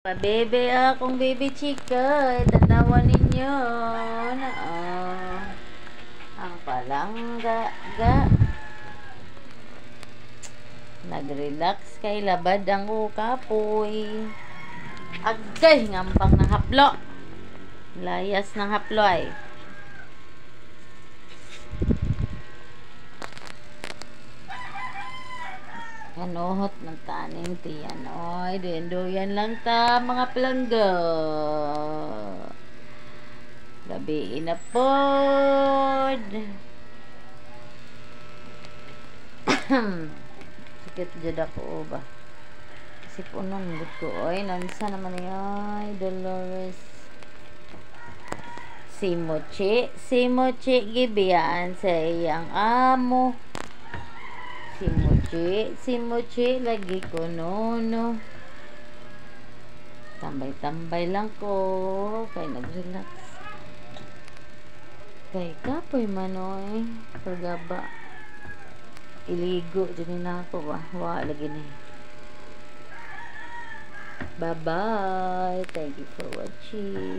Bebe akong baby chika, tanawan ninyo na ang palangga nag-relax kay labad ang ukapoy. Agay ngambang ng haplo, layas ng haplo ay kanuhot ng taning tiyan. Oy, duyan lang ta mga palangga. Gabi na pod. Sakit jud ako ba. Kasi punong gud ko. Oy, nansa naman ay Dolores. Si Mochi gibiyaan sa iyang amo. Si Mochi lagi ko no. Tambay lang ko kay nag-relax. Kay kapoy manoy pagaba iligo dyan na ako ba. Wa lagi ni. Bye bye. Thank you for watching.